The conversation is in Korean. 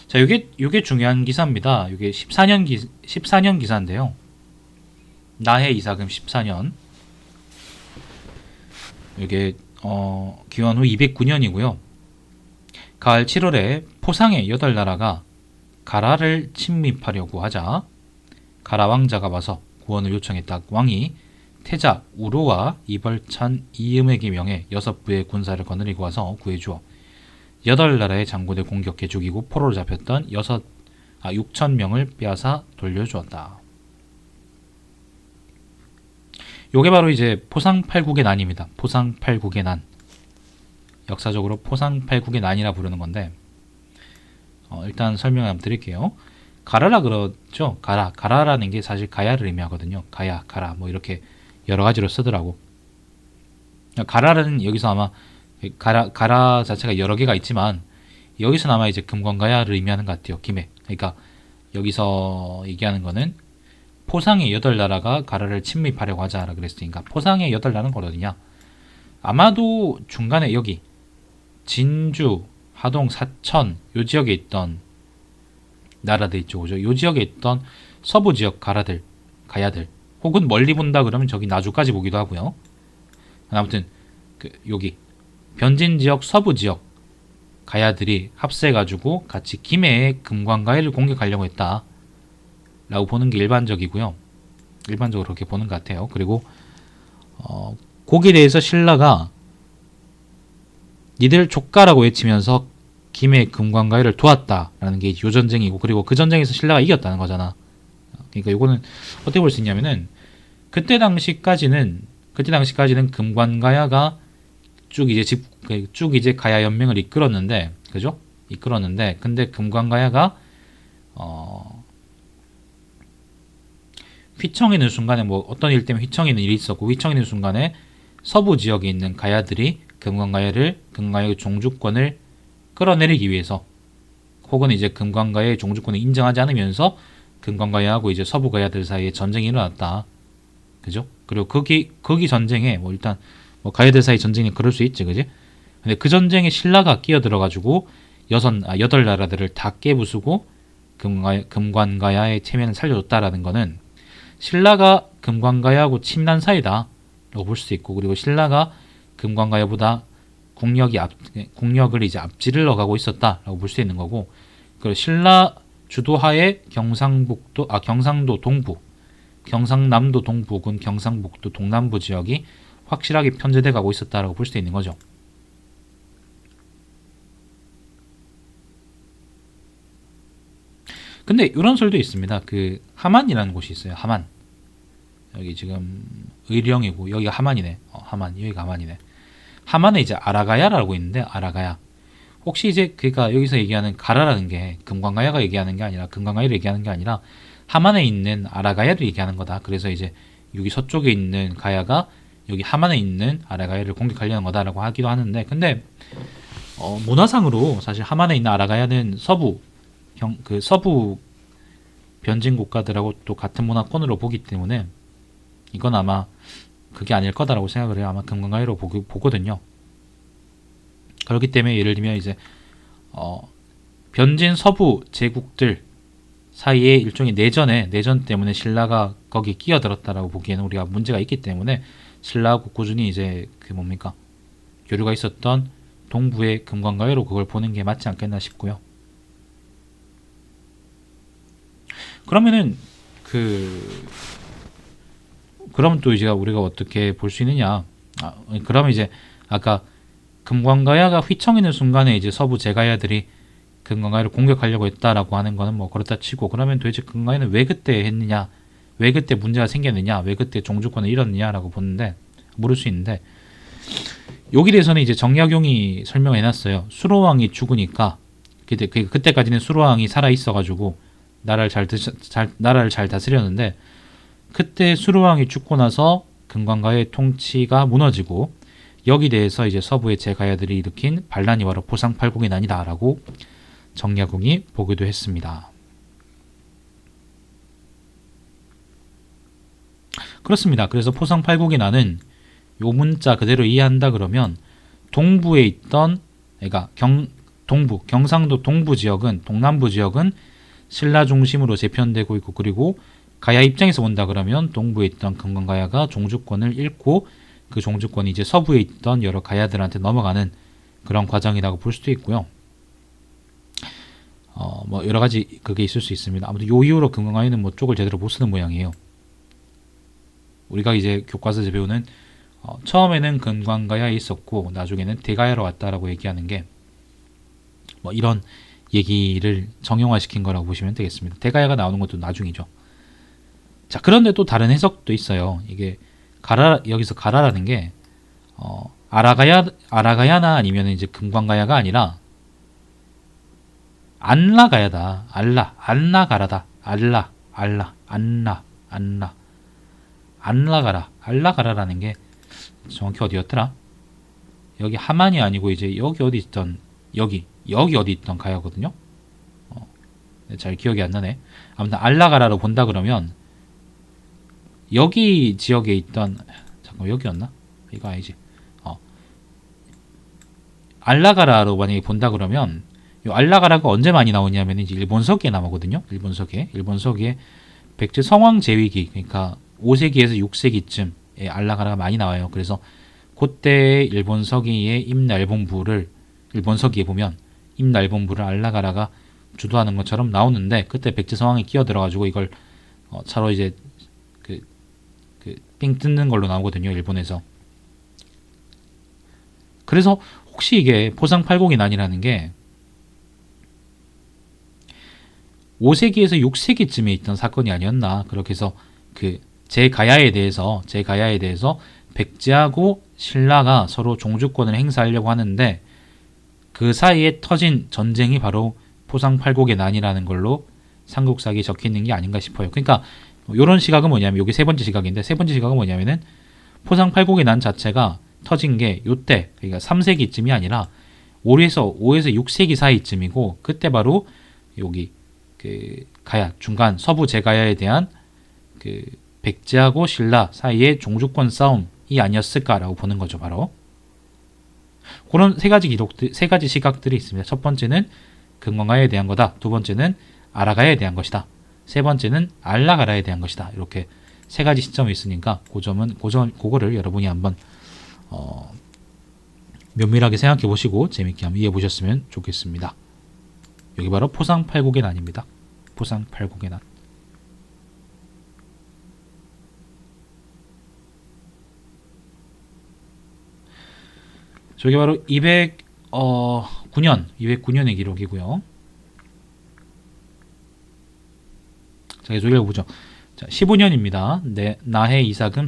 자, 요게 중요한 기사입니다. 요게 14년 기사인데요. 나해 이사금 14년. 요게 기원 후 209년이고요. 가을 7월에 포상의 8나라가 가라를 침입하려고 하자 가라 왕자가 와서 구원을 요청했다. 왕이 태자, 우로와 이벌찬, 이음에게 명해 6부의 군사를 거느리고 와서 구해주어 8나라의 장군을 공격해 죽이고 포로로 잡혔던 6,000명을 빼앗아 돌려주었다. 요게 바로 이제 포상팔국의 난입니다. 포상팔국의 난. 역사적으로 포상팔국의 난이라 부르는 건데, 일단 설명을 한번 드릴게요. 가라라 그러죠. 가라라는 게 사실 가야를 의미하거든요. 가야, 가라, 뭐 이렇게 여러 가지로 쓰더라고. 가라는 여기서 아마 가라 자체가 여러 개가 있지만 여기서 아마 이제 금관가야를 의미하는 것 같아요. 김해. 그러니까 여기서 얘기하는 거는 포상의 8나라가 가라를 침입하려고 하자라 그랬으니까 포상의 8나라는 어디냐? 아마도 중간에 여기 진주, 하동, 사천 요 지역에 있던 나라들 있죠. 그죠? 요 지역에 있던 서부 지역 가야들 혹은 멀리 본다 그러면 저기 나주까지 보기도 하고요. 아무튼 여기 변진 지역, 서부 지역 가야들이 합세해가지고 같이 김해의 금관가야를 공격하려고 했다 라고 보는 게 일반적이고요. 일반적으로 그렇게 보는 것 같아요. 그리고 거기에 대해서 신라가 니들 족가라고 외치면서 김해 금관가야를 도왔다라는 게 요 전쟁이고, 그리고 그 전쟁에서 신라가 이겼다는 거잖아. 그러니까 요거는 어떻게 볼 수 있냐면은 그때 당시까지는 금관가야가 쭉 이제 가야 연맹을 이끌었는데, 그죠? 근데 금관가야가 휘청이는 순간에 뭐 어떤 일 때문에 휘청이는 일이 있었고, 휘청이는 순간에 서부 지역에 있는 가야들이 금관가야의 종주권을 끌어내리기 위해서, 혹은 이제 금관가야의 종주권을 인정하지 않으면서 금관가야하고 이제 서부 가야들 사이에 전쟁이 일어났다. 그죠? 그리고 거기 전쟁에 뭐 일단 뭐 가야들 사이 전쟁이 그럴 수 있지, 그지? 근데 그 전쟁에 신라가 끼어들어가지고 8나라들을 다 깨부수고 금관가야의 체면을 살려줬다라는 거는 신라가 금관가야하고 친한 사이다 라고 볼 수 있고, 그리고 신라가 금관가야보다 국력을 이제 앞질러 가고 있었다라고 볼 수 있는 거고, 그리고 신라 주도하에 경상도 동부, 경상남도 동부 혹은 경상북도 동남부 지역이 확실하게 편제돼 가고 있었다라고 볼 수 있는 거죠. 근데 이런 설도 있습니다. 그 하만이라는 곳이 있어요. 하만. 여기 지금 의령이고 여기가 하만이네. 여기가 하만이네. 하만에 이제 아라가야라고 있는데, 아라가야. 혹시 이제 그러니까 여기서 얘기하는 가라라는 게 금관가야가 얘기하는 게 아니라, 금관가야를 얘기하는 게 아니라 하만에 있는 아라가야를 얘기하는 거다. 그래서 이제 여기 서쪽에 있는 가야가 여기 하만에 있는 아라가야를 공격하려는 거다라고 하기도 하는데, 근데 문화상으로 사실 하만에 있는 아라가야는 서부 변진 국가들하고 또 같은 문화권으로 보기 때문에 이건 아마 그게 아닐 거다라고 생각을 해요. 아마 금관가야로 보거든요. 그렇기 때문에 예를 들면 이제 변진 서부 제국들 사이에 일종의 내전 때문에 신라가 거기 끼어들었다라고 보기에는 우리가 문제가 있기 때문에 신라하고 꾸준히 이제 교류가 있었던 동부의 금관가야로 그걸 보는 게 맞지 않겠나 싶고요. 그러면은 그러면 또 이제 우리가 어떻게 볼 수 있느냐? 그러면 이제 아까 금관가야가 휘청이는 순간에 이제 서부 제가야들이 금관가야를 공격하려고 했다라고 하는 거는 뭐 그렇다 치고, 그러면 도대체 금관가야는 왜 그때 했느냐? 왜 그때 문제가 생겼느냐? 왜 그때 종주권을 잃었느냐라고 물을 수 있는데, 여기 대해서는 이제 정약용이 설명을 해놨어요. 수로왕이 죽으니까 그때까지는 수로왕이 살아 있어가지고 나라를 잘 다스렸는데, 그때 수로왕이 죽고 나서 금관가야의 통치가 무너지고 여기 대해서 이제 서부의 제가야들이 일으킨 반란이 바로 포상팔국의 난이다라고 정약용이 보기도 했습니다. 그렇습니다. 그래서 포상팔국의 난은 요 문자 그대로 이해한다 그러면 동부에 있던, 그러니까 동부, 경상도 동부 지역은, 동남부 지역은 신라 중심으로 재편되고 있고, 그리고 가야 입장에서 본다 그러면 동부에 있던 금관가야가 종주권을 잃고 그 종주권이 이제 서부에 있던 여러 가야들한테 넘어가는 그런 과정이라고 볼 수도 있고요. 뭐 여러 가지 그게 있을 수 있습니다. 아무튼 요 이후로 금관가야는 뭐 쪽을 제대로 못 쓰는 모양이에요. 우리가 이제 교과서에서 배우는 처음에는 금관가야에 있었고 나중에는 대가야로 왔다라고 얘기하는 게 뭐 이런 얘기를 정형화시킨 거라고 보시면 되겠습니다. 대가야가 나오는 것도 나중이죠. 자, 그런데 또 다른 해석도 있어요. 이게 여기서 가라라는 게 아라가야나 아니면 이제 금관가야가 아니라 안라가야다. 안라가라다. 안라가라라는 게 정확히 어디였더라? 여기 하만이 아니고 이제 여기 어디 있던 여기 어디 있던 가야거든요. 잘 기억이 안 나네. 아무튼 알라가라로 본다 그러면 여기 지역에 있던 잠깐 여기였나? 이거 아니지. 알라가라로 만약에 본다 그러면 이 알라가라가 언제 많이 나오냐면 이제 일본서기에 나오거든요. 일본서기에 백제 성왕 제위기 그러니까 5세기에서 6세기쯤에 알라가라가 많이 나와요. 그래서 그때 일본서기의 임날본부를 일본서기에 보면 임날본부를 알라가라가 주도하는 것처럼 나오는데 그때 백제 성왕이 끼어들어가지고 이걸 차로 이제 삥 뜯는 걸로 나오거든요. 일본에서. 그래서 혹시 이게 포상팔공의 난이라는 게 5세기에서 6세기쯤에 있던 사건이 아니었나. 그렇게 해서 제가야에 대해서 백제하고 신라가 서로 종주권을 행사하려고 하는데 그 사이에 터진 전쟁이 바로 포상팔국의 난이라는 걸로 삼국사기에 적혀 있는 게 아닌가 싶어요. 그러니까 이런 시각은 뭐냐면 이게 세 번째 시각인데 세 번째 시각은 뭐냐면은 포상팔국의 난 자체가 터진 게 요때 그러니까 3세기쯤이 아니라 5에서 6세기 사이쯤이고 그때 바로 여기 가야 중간 서부 제가야에 대한 백제하고 신라 사이의 종주권 싸움이 아니었을까라고 보는 거죠. 바로 그런 세 가지 시각들이 있습니다. 첫 번째는 금관가야에 대한 거다. 두 번째는 아라가야에 대한 것이다. 세 번째는 알라가라에 대한 것이다. 이렇게 세 가지 시점이 있으니까 그거를 여러분이 한번 면밀하게 생각해 보시고 재밌게 한번 이해해 보셨으면 좋겠습니다. 여기 바로 포상팔국의 난입니다. 포상팔국의 난. 저게 바로 209년의 기록이고요. 자, 계속 읽어보죠. 자, 15년입니다. 나해 이사금